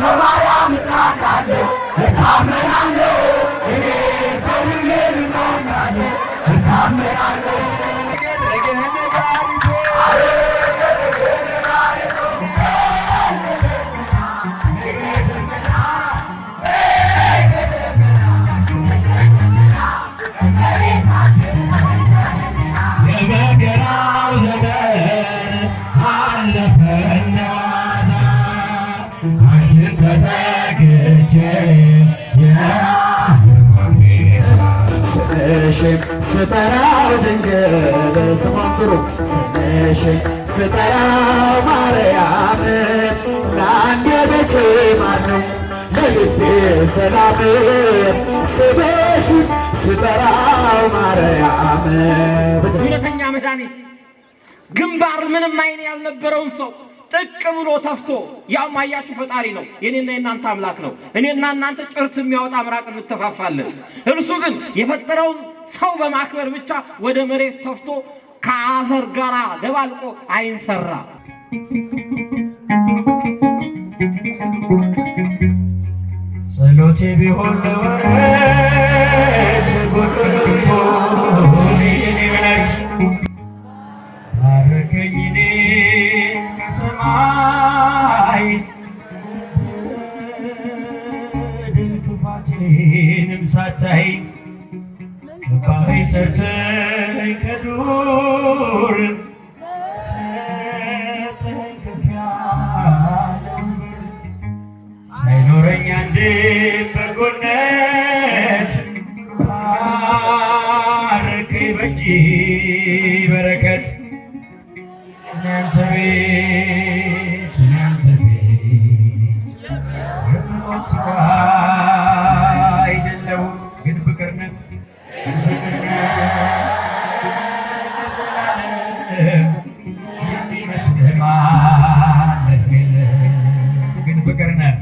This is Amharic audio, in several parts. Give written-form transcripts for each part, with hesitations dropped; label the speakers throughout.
Speaker 1: በማርያም እጽናናለሁ እታመናለሁ እኔ ሰው ልጅ እሆናለሁ እታመናለሁ የመከራው ዘመን አለፈና አንቺን ተጠግቼ ስምሽን ስጠራው ድንግል ስሟን ጥሩ ስምሽን ስጠራው ማርያም ለአንደበቴ ማር ነው ለልቤ ሰላም ስምሽን ስጠራው ማርያም
Speaker 2: እውነተኛ መድኃኒት ግንባር ምንም አይን ያልነበረውን ሰው ጥቅ ብሎ ተፍቶ ያው ማያችሁ ፈጣሪ ነው። የኔና የናንተ አምላክ ነው። እኔና እናንተ ጭርት የሚያወጣ ምራቅ እንተፋፋለን። እርሱ ግን የፈጠረውን ሰው በማክበር ብቻ ወደ መሬት ተፍቶ ከአፈር ጋር ደባልቆ አይን ሰራ።
Speaker 1: ጸሎቴ ቢሆን ለወረት ጎዶሎ ቢሆን የኔ እምነት ባረከኝ እኔ ከሰማይ ድል ክፋቴንም ሳታይ ከባህር ጠርተኝ ከዱር ሰጠኝ ከፍ ያለ ሳይኖረኝ አንድ በጎነት ባረከኝ በእጅ በረከት እናንተ ቤት የምሞት ሰው አይደለሁም ግን ፍቅር ነህ ለዘላለም የሚመስልህ ማንም የለም ግን ፍቅር ነህ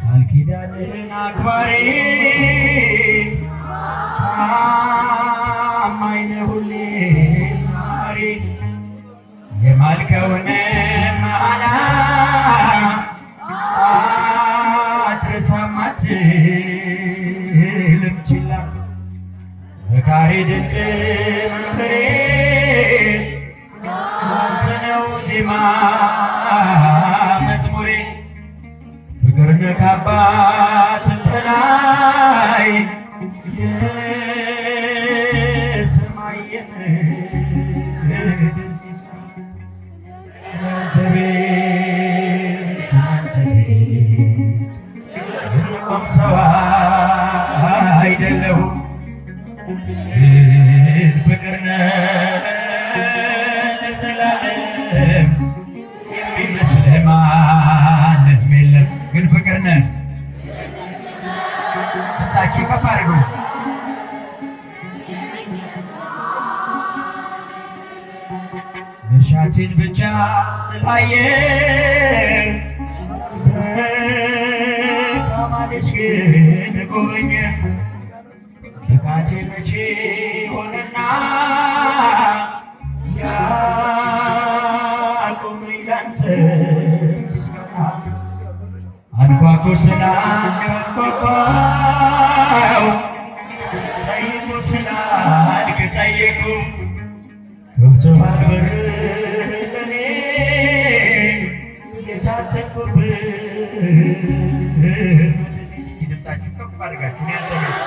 Speaker 1: ቃል ኪዳንህን አክባሪ ታማኝ ነህ ሁሌ ማሪ የማልከውን መሐላ አትረሳም አትልም ችላ መካሪ ድንቅ መምህሬ አንተ ነው ዜማ መዝሙሬ ፍቅር ነህ ከአባትም በላይ የሰማይ የምድር ሲሳይ እናንተ ቤት የምቆም ሰው አይደለሁም ግን ፍቅር ነህ ለዘላለም የሚመስልህ ማንም የለም ግን ፍቅር ነህ እጃችሁ ከፍ አድርጉ መሻትን ብቻ ስላየ ከማለሽ ግን ጎበኘ ብቃቴ መቼ ሆነና ያቆመኝ ላንተ ምስጋና አንኳኩ ስላንኳኳው ጠይቁ ስላልክ ጠየቁ ገብቶሃል በር ለኔ የታተኩብህ እስኪ ድምፃችሁ ከፍ አድርጋችሁ ያንተቤት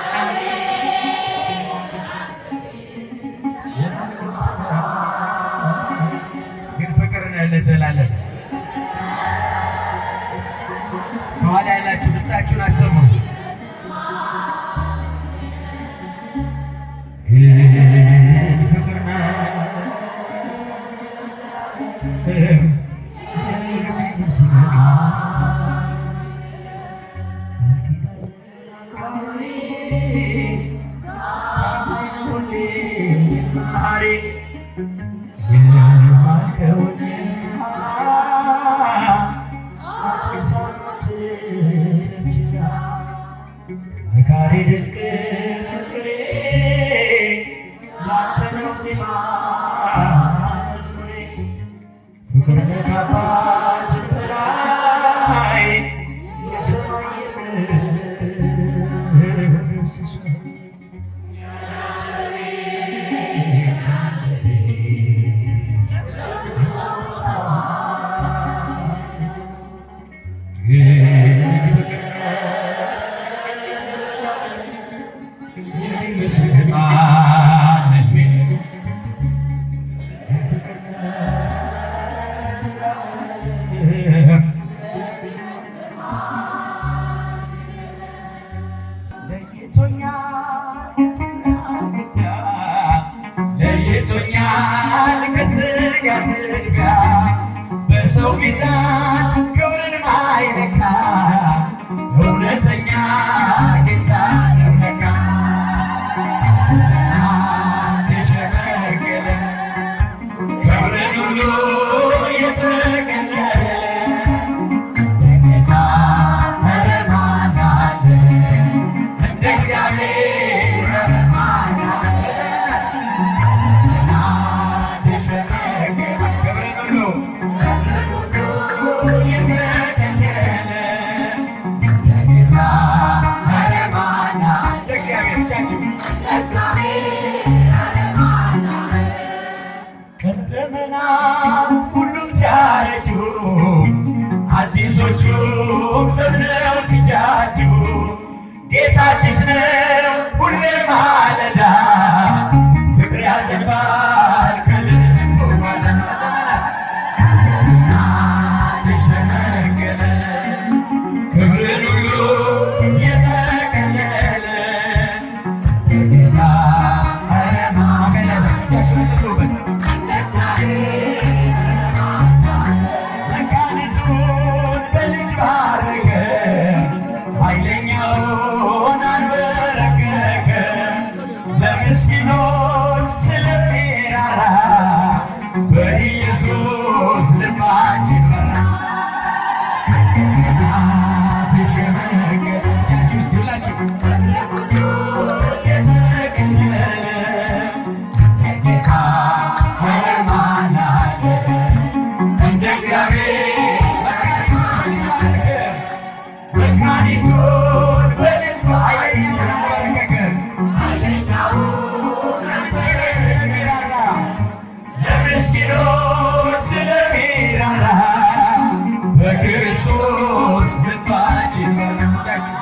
Speaker 1: ግን ፍቅር ነህ ለዘላለም ከኋላ ያላችሁ ድምፃችሁን አሰሙ ግን ፍቅር ነህ መካሪ ድንቅ ፍቅሬ ላንተ ለይቶኛል ከሥጋ ትቢያ በሰው ሚዛን ክብርን ማይለካ እውነተኛ ጌታ ነው ለካ ተሸነገለ ክብርን ሁሉ የተቀበለ ጌታ ኧረ ማን አለ እንደ እግዚአብሔር ኧረ ማን አለ በዘመናት ተሸነገለ ክብርን ሁሉ የተቀበለ ጌታ ኧረ ማን አለ እግዚአብሔር እጃችሁ ዘመናት ሁሉም ሲያረጁ አዲሶቹም ዘምነው ሲጃጁ ጌታ አዲስ ነው ሁሌም ማለዳ ፍቅር ያዘንባል ከልቡ ማለዳ ዘመናት ተሸነገለ ክብርን ሁሉ የተቀለለ ጌታ ኧረ ማን አለ እጃችሁን ትቱበት መካኒቱን በልጅ ባረከ ኃይለኛውን አንበረከከ ለምስኪኖች ስለሚራራ በኢየሱስ ልባችን በራ ዘመናት ተሸነገለ እጃችሁ ሲውላችሁ የተቀለለ ጌታ ኧረ ማን አለ እንደ እግዚአብሔር መካኒቱን በልጅ ባረከ ለምስኪኖች ስለሚራራ በክርስቶስ ልባችን በረታችሁ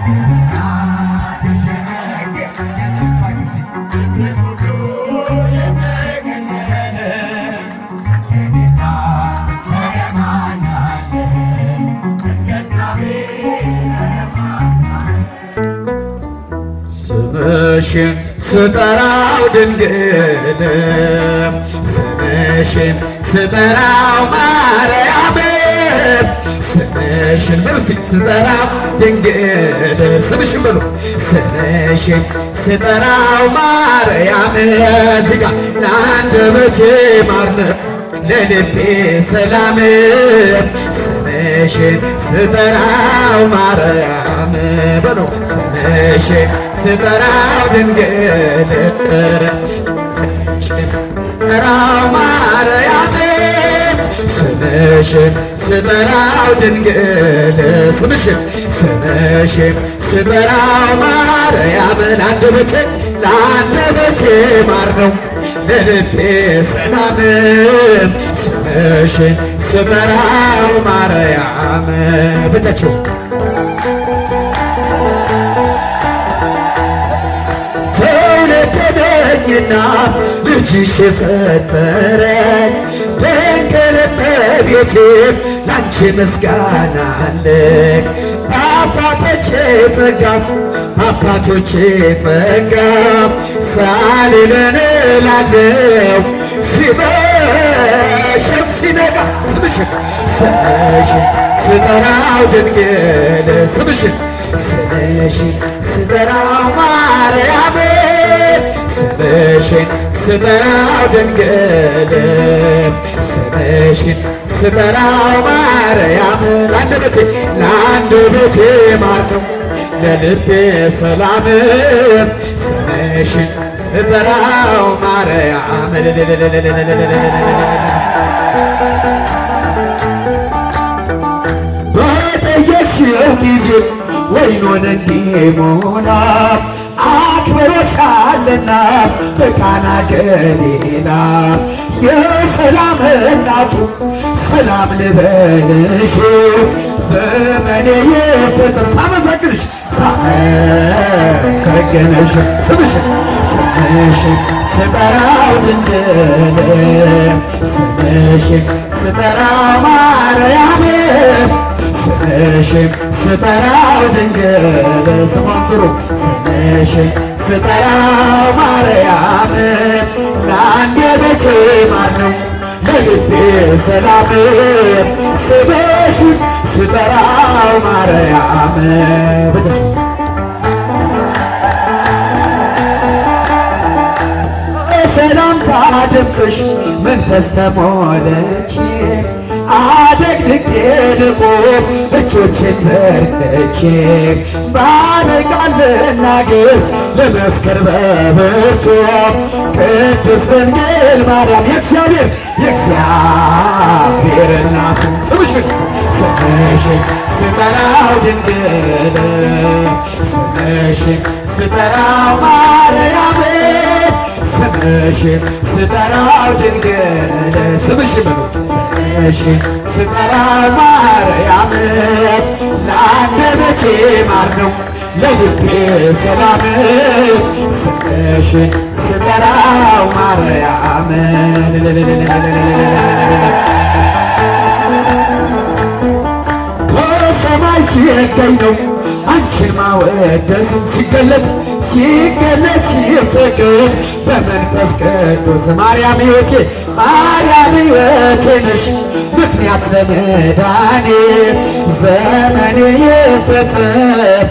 Speaker 1: ዘመናት ተሸነገለ
Speaker 3: ስምሽን ስጠራው ድንግል ስምሽን ስጠራው ማርያም ስምሽን በሉ እስቲ ስጠራው ድንግል ስምሽን በሉ ስምሽን ስጠራው ማርያም እዚህ ጋር ለአንደበቴ ማር ነው ለልቤ ሰላም ስምሽን ስጠራው ማርያም በሉ ስምሽን ስጠራው ድንግል ስጠራው ማርያም ስምሽን ስጠራው ድንግል ስምሽን ስጠራው ማርያም ለአንደበቴ ማር ነው ለልቤ ሰላም ስምሽን ስጠራው ማርያም በታችሁ ተወለደኝና ልጅሽ የፈጠረኝ ድንግል እመቤቴ ላንቺ ምስጋና አለኝ በአባቶቼ ጸጋ ሳልለን እላለሁ ሲመሽም ሲነጋ ስምሽን ስጠራው ድንግል ስምሽን ስጠራው ማርያም ስምሽን ስጠራው ድንግል ስምሽን ስጠራው ማርያም ለአንደበቴ ማር ነው ለልቤ ሰላም ስምሽን ስጠራው ማርያም በጠየቅሽው ጊዜ ወይኑን እንዲሞላ አክብሮሻልና በቃና ገሊላ የሰላም እናቱ ሰላም ልበልሽ ዘመኔ ይፈጽም ሳመሰግንሽ ስምሽን ስጠራው ድንግል ስምሽን ስጠራው ማርያም ስምሽን ስጠራው ድንግል ስሟን ጥሩ ስምሽን ስጠራው ማርያም ሰላም ስምሽን ስጠራው ማርያም በጀች ሰላምታ ድምፅሽ መንፈስ ተሞለች አደግድጌ ልቁም እጆቼን ዘርግቼ ባለቃል ልናገር ልመስክር በብርቱ ቅድስት ድንግል ማርያም የእግዚአብሔር እናቱ ስምሽን ስጠራው ድንግል ስምሽን ስጠራው ማርያም ስምሽን ስጠራው ድንግል ስምሽን ስጠራው ማርያም ለአንደበቴ ማር ነው ለልቤ ሰላም ስምሽን ስጠራው ማርያም ከሰማይ ሲገኝ ነው አንቺን ማወደስን ሲገለጥ ሲፈቅድ በመንፈስ ቅዱስ ማርያም ሕይወቴ ነሽ ምክንያት ለመዳኔ ዘመኔ ይፈጸም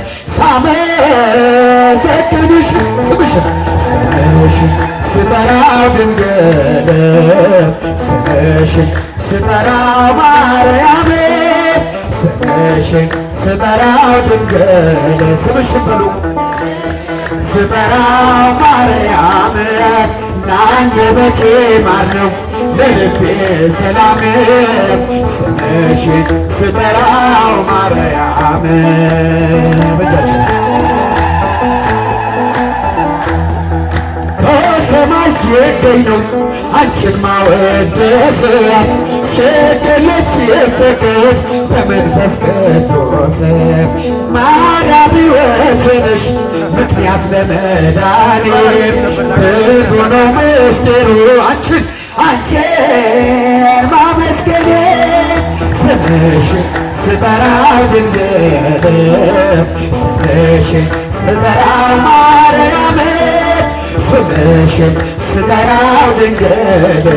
Speaker 3: ሳመሰግንሽ ስምሽን ስጠራው ድንግል ስምሽን ስጠራው ማርያም ስምሽን ስጠራው ድንግል ስምሽን በሉ ስጠራው ማርያም ለአንደበቴ ማር ነው ለልቤ ሰላም ስምሽን ስጠራው ማርያም በጃችን ከሰማይ ሲገኝ ነው አንቺን ማወደስ ሲገለጽ ሲፈቅድ በመንፈስ ቅዱስ ማርያም ሕይወቴ ነሽ ምክንያት ለመዳኔ ብዙ ነው ምስጢሩ አንቺን ማመስገኔ ስምሽን ስጠራው ድንግል ስምሽን ስጠራው ማርያም ስምሽን ስጠራው ድንግል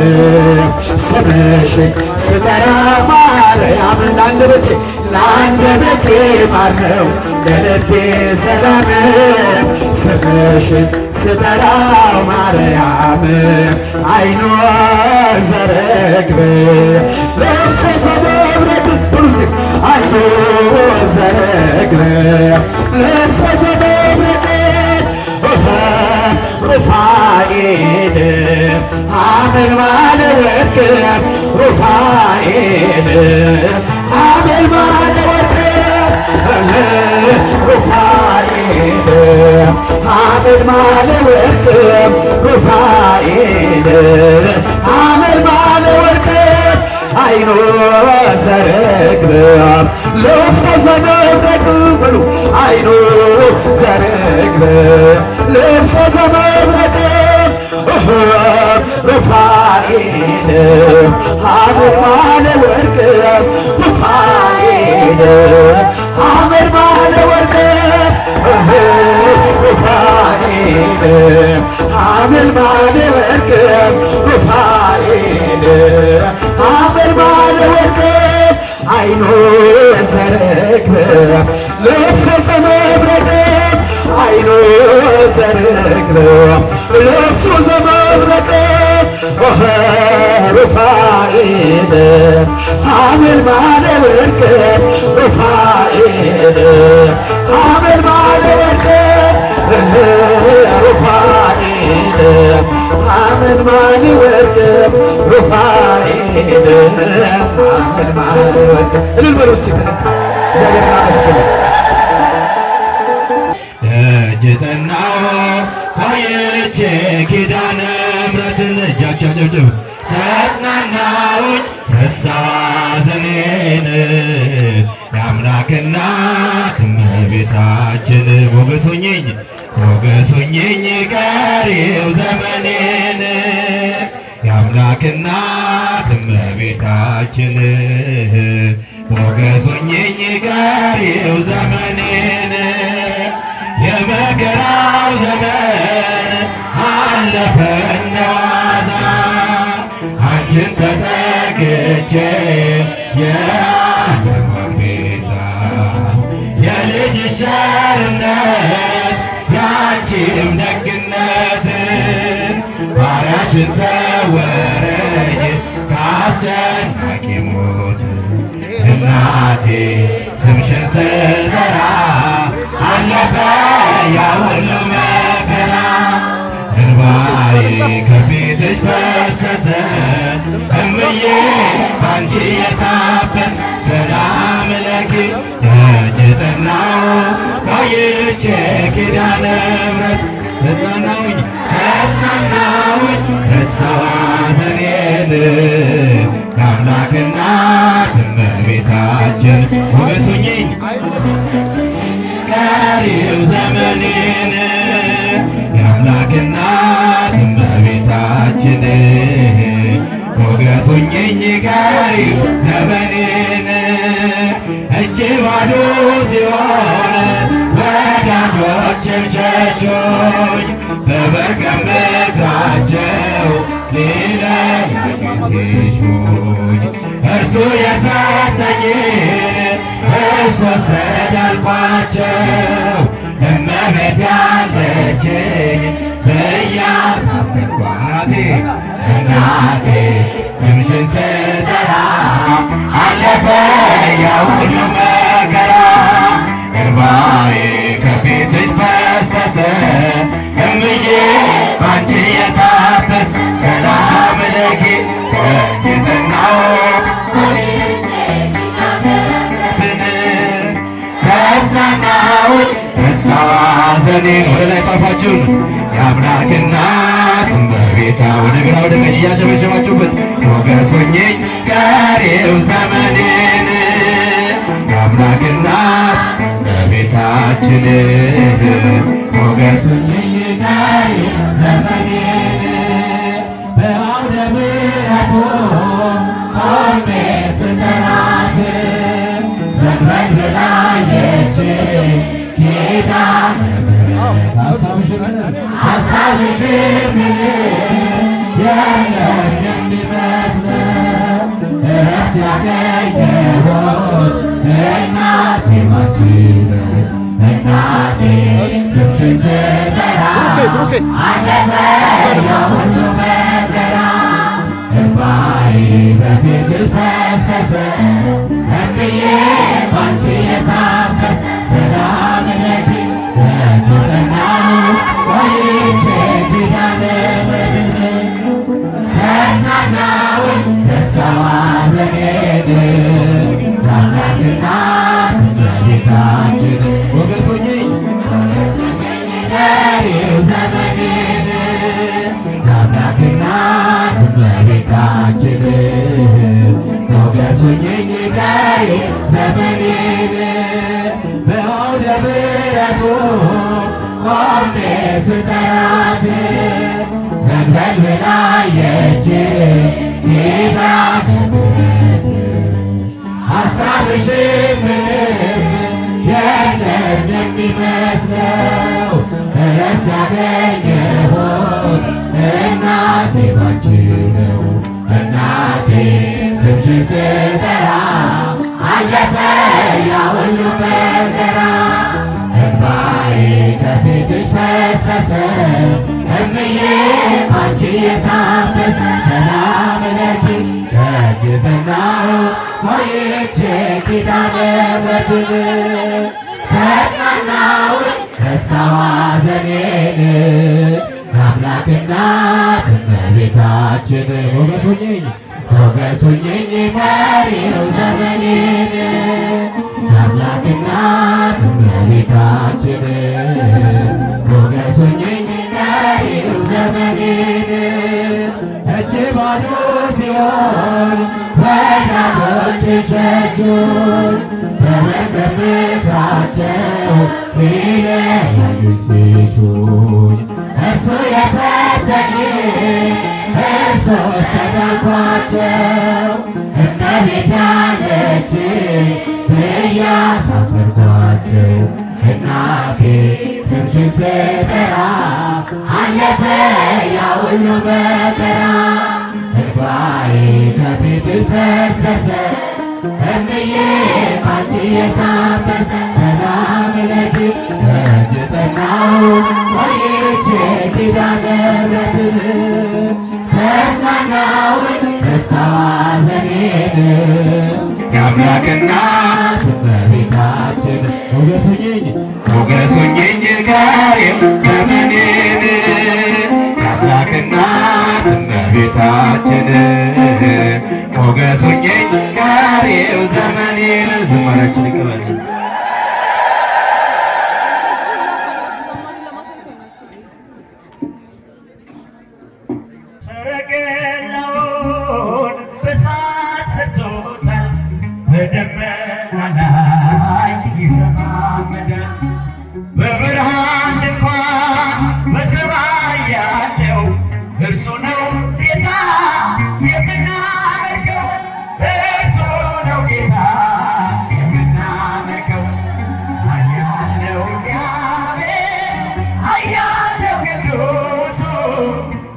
Speaker 3: ስምሽን ስጠራው ማርያም ለአንደበቴ ማር ነው ለልቤ ሰላም ስምሽን ስጠራው ማርያም አይኖ ዘረግብ ልብሰ ዘመብረቅ ብሉስ አይኖ ዘረግብ ልብሰ ዘመብረቅ ሩፋኤል አመልማለ ወርቅ ሩፋኤል አመልማለ ወርቅ ሩፋኤል አመልማለ ወርቅ ሩፋኤል አመልማለ ወርቅ አይኖ ዘረግብ ልብሰ ዘመብረቅ በሉ አይኖ ዘረግብ ልብሰ ዘመብረቅ ሩፋኤል አመልማለ ወርቅ ሩፋኤል አመልማለ ወርቅ ሩፋኤል አመልማለ ወርቅ ሩፋኤል አመልማለ ወርቅ አይኖ ዘረግብ ልብሰ ዘመብረቅ አይኖ ዘረግብ ልብሱ ዘመብረቅ ሩፋኤል አመልማለ ወርቅ ሩፋኤል አመልማለ ወርቅ ሩፋኤል አመልማለ ወርቅ ሩፋኤል አመልማለ ወርቅ እልል በሉ እስኪ እግዚአብሔር ይመስገን።
Speaker 1: ደጅ ጠናሁ ታየች ኪዳነ ምሕረትን እጃቸው ጭብጭብ ተጽናናሁኝ ረሳሁ ሐዘኔን የአምላክ እናት እመቤታችን ሞገስ ሆኜኝ ቀሪው ዘመኔን የአምላክ እናት እመቤታችን ሞገስ ሆኜኝ ቀሪው ዘመኔን የመከራው ዘመን አለፈ እንደዋዛ አንቺን ተጠጋ
Speaker 3: ተጠግቼ የዓለም ቤዛ የልጅሽ ቸርነት ያንቺም ደግነት ባሪያሽን ሰወረኝ ከአስጨናቂ ሞት እናቴ ስምሽን ስጠራ አለፈ ያ ሁሉ መከራ እንባዬ ከፊትሽ ፈሰሰ እምዬ ባንቺ የታበሰ ሰላም ለኪ ደጅ ጠናሁ ቆይቼ ኪዳነ ምሕረት ተጽናናሁኝ ረሳሁ ሐዘኔን የአምላክ እናት እመቤታችን ሞገስ ሁኚኝ ቀሪው ዘመኔን የአምላክ እናት እመቤታችን ሞገስ ሁኚኝ ቀሪው ዘመኔን እጄ ባዶ ሲሆን ወዳጆቼም ሸሹኝ በመርገም ምክራቸው ሊለያዩኝ ሲሹኝ እርሱ የሰጠኝን እርሱ ወሰደ አልኳቸው እመቤት ያለችኝ ብያሳፈርኳት እናቴ ስምሽን ስጠራ አለፈ ያ ሁሉ መከራ እንባዬ ከፊትሽ ፈሰሰ እምዬ ባንቺ የታበሰ ሰላም ለኪ ደጅ ጠናሁ ተጽናናሁኝ ረሳሁ ሐዘኔን ወደ ላይ ጣፋችሁን የአምላክ እናት እመቤታ ወደ ግራ ወደ ቀኝ እያሸበሸባችሁበት ሞገስ ሁኚኝ ቀሪው ዘመኔን የአምላክ እናት እመቤታችን ሞገስ ሁኚኝ ቀሪው ዘመኔን በአውደ ምሕረቱ ቆሜ ስጠራት ዘንበል ብላ አየችኝ ኪዳነ ምሕረት ሐሳብሽን የለም የሚመስለው እረፍት ያገኘሁት እናቴ ባንቺ ነው እናቴ ስምሽን ስጠራ አለፈ ያ ሁሉ መከራ እንባዬ በፊትሽ ፈሰሰ እምዬ ባንቺ የታበሰ ሰላም ለኪ ደጅ ጠናሁ ቆይቼ ኪዳነ ምሕረት ተጽናናሁኝ ረሳሁ ሐዘኔን የአምላክ እናት እመቤታችን ሞገስ ሁኚኝ ቀሪው ዘመኔን የአምላክ እናት እመቤታችን ሞገስ ሁኚኝ ቀሪው ዘመኔን በአውደ ምሕረቱ ቆሜ ስጠራት ዘንበል ብላ አየችኝ ኪዳነ ምሕረት ሐሳብሽን ምንም የለም የሚመስለው እረፍት ያገኘሁት እናቴ ባንቺ ነው እናቴ ስምሽን ስጠራ አለፈ ያ ሁሉ መከራ እንባዬ ከፊትሽ ፈሰሰ እምዬ ባንቺ የታበሰ ሰላም ለኪ ደጅ ጠናሁ ቆይቼ ኪዳነ ምሕረትን ተጽናናሁኝ ረሳሁ ሐዘኔን የአምላክ እናት እመቤታችን ሞገስ ሁኚኝ ቀሪው ዘመኔን የአምላክ እናት እመቤታችን ሞገስ ሁኚኝ ቀሪው ዘመኔን እጄ ባዶ ሲሆን ወዳጆቼም ሸሹኝ በመርገም ምክራቸው ሊለያዩኝ ሲሹኝ እርሱ የሰጠኝን እርሱ ወሰደ አልኳቸው እመቤት ያለችኝ ብያሳፈርኳቸው እናቴ ስምሽን ስጠራ አለፈ ያ ሁሉ መከራ እንባዬ ከፊትሽ ፈሰሰ እምዬ ባንቺ የታበሰ ሰላም ለኪ ደጅ ጠናሁ ቆይቼ ኪዳነ ምሕረትን ተጽናናሁኝ ረሳሁ ሐዘኔን
Speaker 1: የአምላክ እናት
Speaker 3: እመቤታችን
Speaker 1: ሞገስ ሁኚኝ ቀሪው ዘመኔን የአምላክ እናት እመቤታችን ሞገስ ሁኚኝ ቀሪው ዘመኔን። ዝማሬያችን ይቀበል። ሰረገላውን በእሳት ሰርቶታል፣ በደመና ላይ ይረማመዳል። በብርሃን ድንኳን በሰማይ ያለው እርሱ ነው ጌታ የምናመልከው፣ እርሱ ነው ጌታ የምናመልከው። ኃያል ነው እግዚአብሔር፣ ኃያል ነው ቅዱሱ፣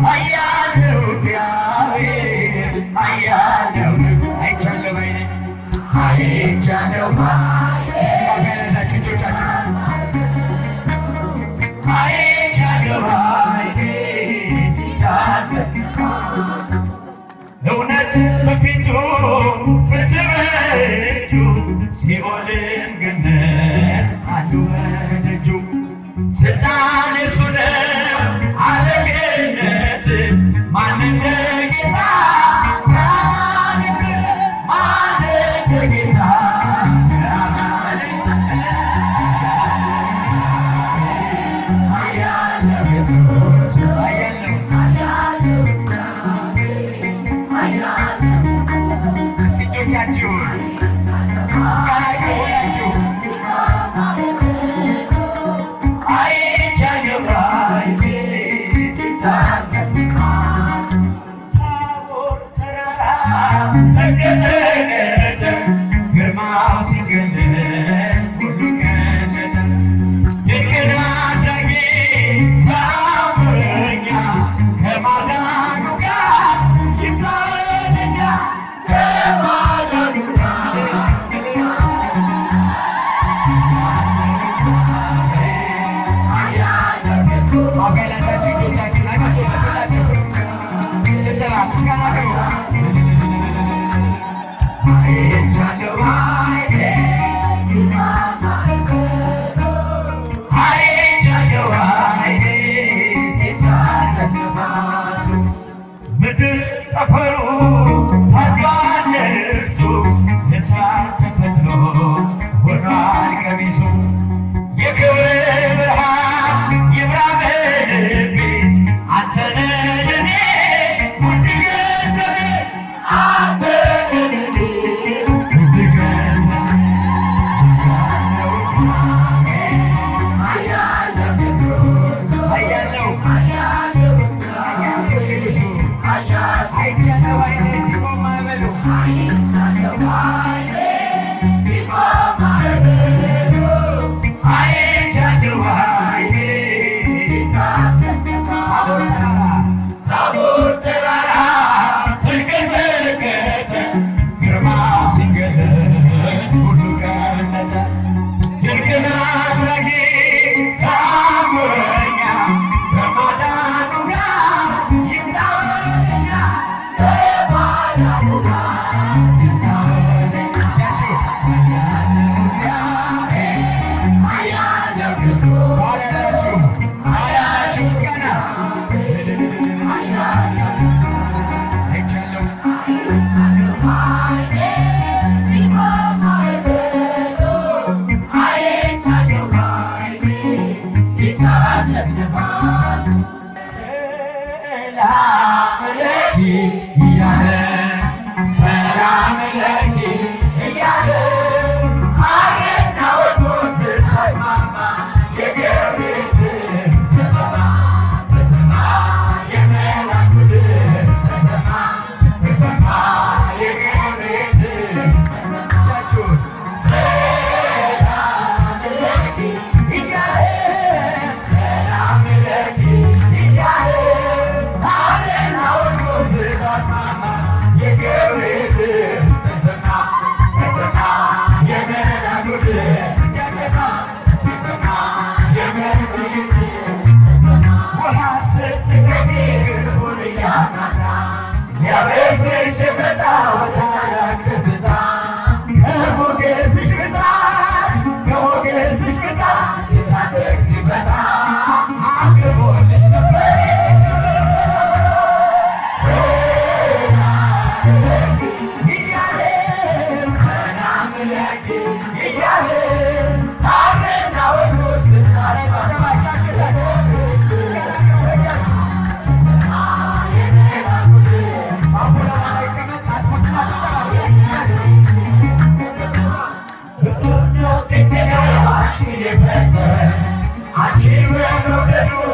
Speaker 1: ኃያል ነው እግዚአብሔር፣ ኃያል ነው አይቻለው ባይኔ አይቻለው እስኪ ማጋነዛችሁ እጆቻችሁ አይቻለው ባይኔ ሲታዘዝ እውነት በፊቱ ፍትህ በእጁ ሲኦልን ገነት አሉ በደጁ። ስልጣን እርሱ ነው አለቅነት ማን እንደ ጌታ ከአማልክት ማን እንደ ጌታ እስኪ እጆቻችሁን ምስጋና ይሁንላችሁ። ታቦር ተራራ ተንቀጠቀጠ፣ ግርማው ሲገለጥ ሁሉ ቀለጠ። ድንቅን አድራጊ ተአምረኛ ከማዳኑ ጋር ይታረደኛ ከማዳኑ ጋር አጋላሳችሁ እጆቻችሁን አጭቶላችሁ ጭብጨባ ምስጋና ገቡ። አይቻለው ባይኔ አይቻለው ባይኔ ሲታዘዝ ነፋሱ ምድር ጠፈሩ ታዟል እርሱ እሳት ተፈትኖ ሆኗል ቀሚሱ። የክብር ብርሃን ይብራ በልቤ አንተ ነህ ለኔ ውድ ገንዘቤ አንተ ነህ ለኔ ውድ ገንዘቤ። አይቻለው ባይኔ ሲቆም ማዕበሉ አይቻለው ባይኔ ታቦር ተራራ ተንቀጠቀጠ፣ ግርማው ሲገለጥ ሁሉ ቀለጠ። ድንቅን አድራጊ ተአምረኛ ከማዳኑ ጋር ይታረደኛ ከማዳኑ ጋር ይታረደኛ። እጃችሁ ያላችሁ ምስጋና አይቻለው ሲታዘዝ ነፋስ ሰላም ለኪ እያለ ሰላም ለኪ እያለ አረና ወጥቶ ስታስማማ የገብርኤል ድምፅ ተሰማ ተሰማ፣ የመላኩ ድምፅ ተሰማ ተሰማ፣ የገብርኤል ድምፅ እጃችሁን ሰላም ለኪ እያለ ሰላም ለኪ እያለ አረና ወጥቶ ስታስማማ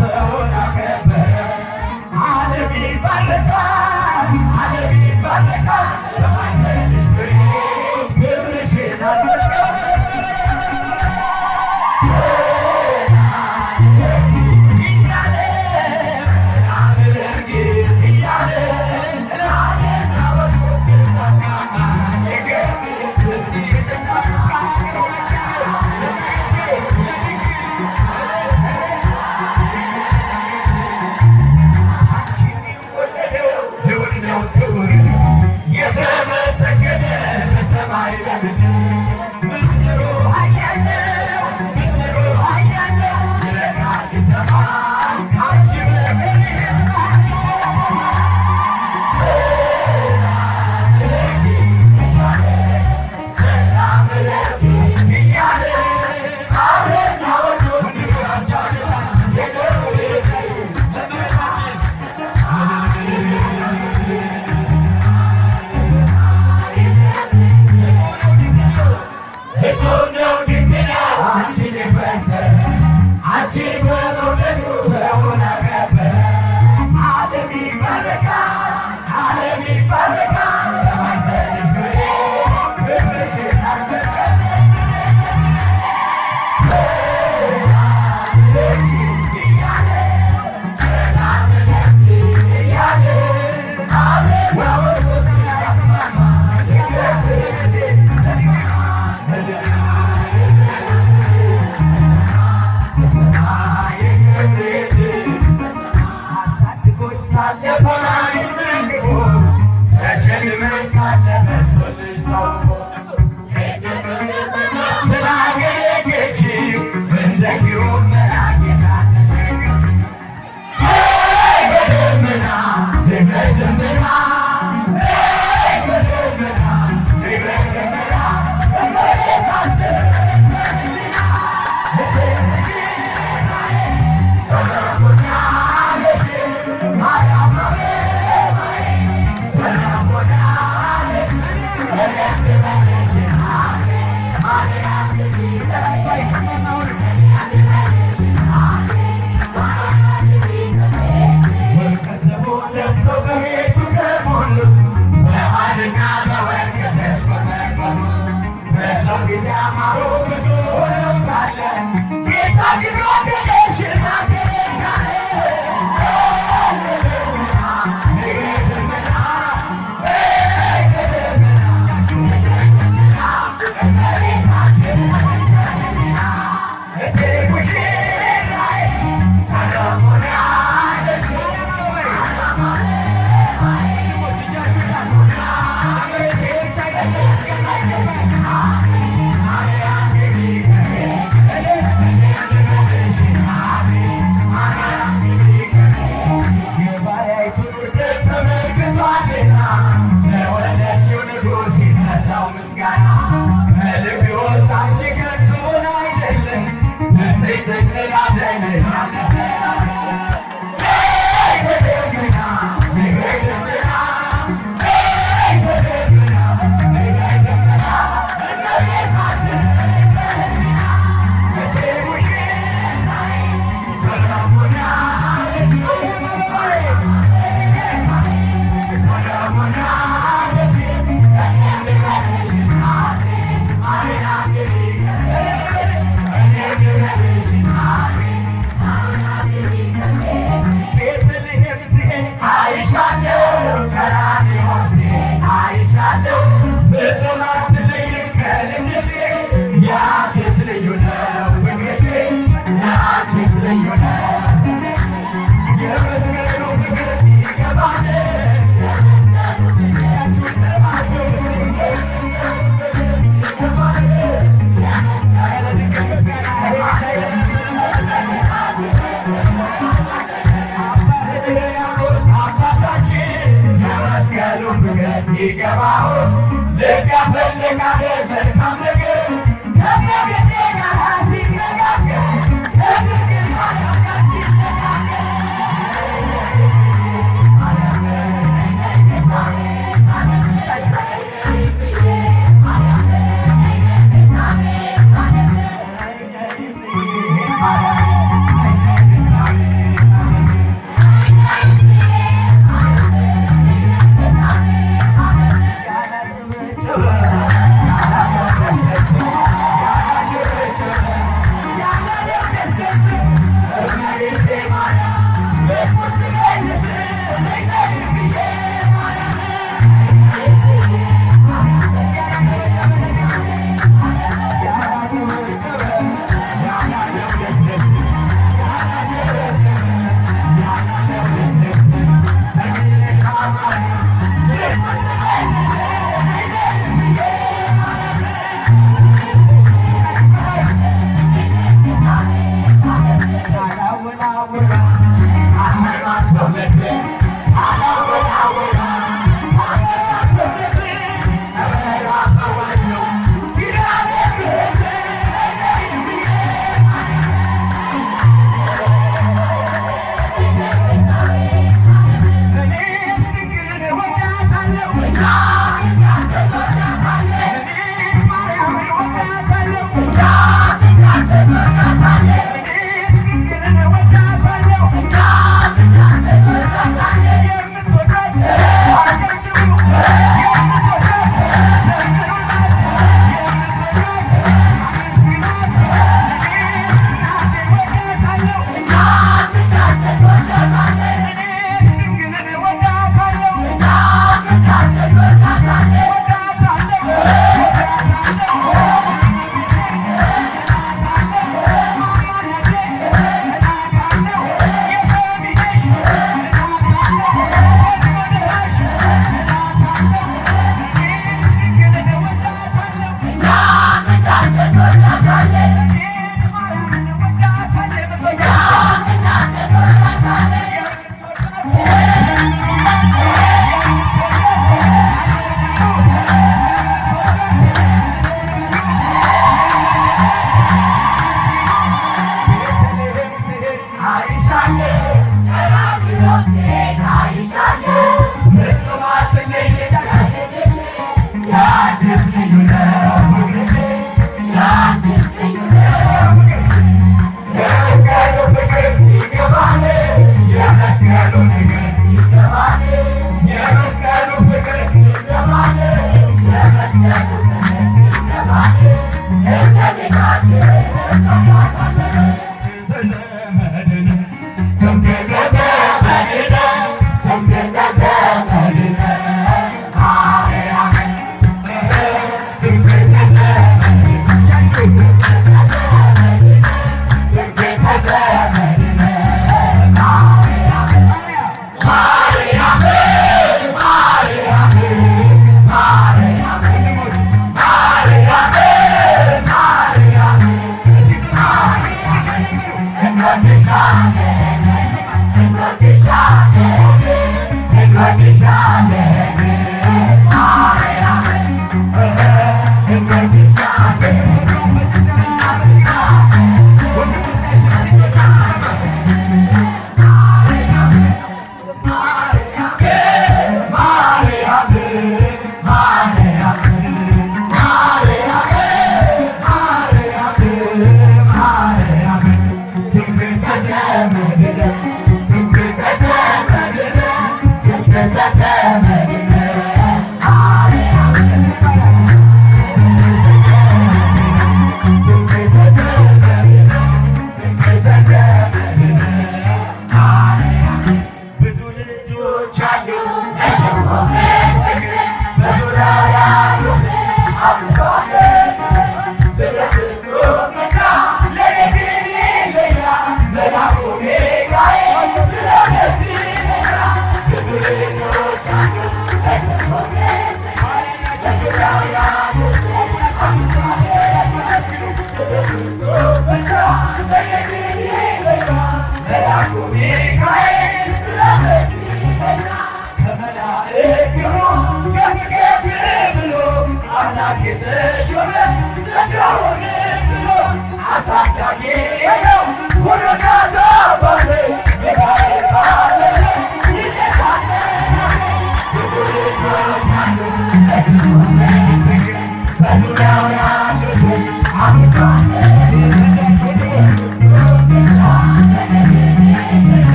Speaker 3: ሰውን አከበረ። ዓለም ይባረካል፣ ዓለም ይባረካል በማኅፀንሽ ፍሬ ክብርሽን አድርጋ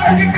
Speaker 3: Magic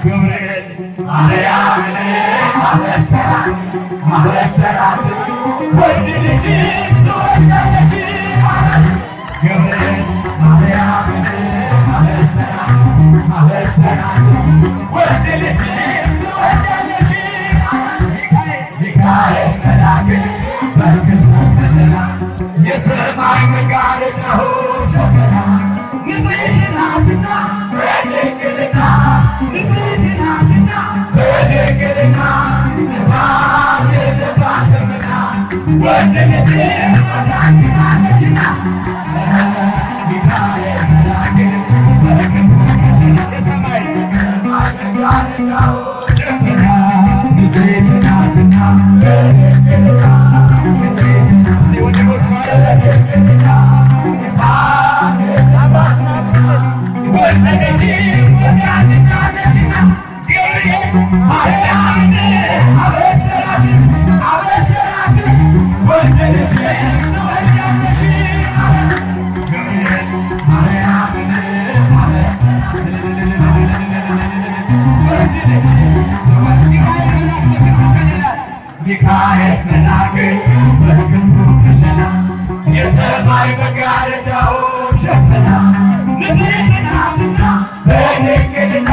Speaker 3: ገብርኤል ማርያምን አበሰራት ወንድ ልጅ ትወልዳለሽ አላት። ገብርኤል ማርያምን አበሰራት ወንድ ልጅ ትወልዳለሽ አላት። ሚካኤል መልአክ በክንፉ ከለላ የሰማይ መጋረጃው ሸፈና ንጽሕት ናትና በድንግልና ንጽሕት ናትና በድንግልና ጥፋት የለባትምና ወንድ ልጅ ወዳኛለችና ሚካኤል መልአክ በክንፉ ከለላ የሰማይ መጋረጃው ሸፈናት ንጽሕት ናትና በድንግልና ንጽሕት ወንድሞች ማለት ወለደች ወዳኛለችና ገብርኤል ማርያምን አበሰራት ወንድ ልጅ ትወልጃለሽ አላት። ገብርኤል ማርያምን ወንድ ልጅ ሚካኤል መልአክ በክንፉ ከለላ የሰማይ መጋረጃው ሸፈና ንጽሕት ናትና በድንግልና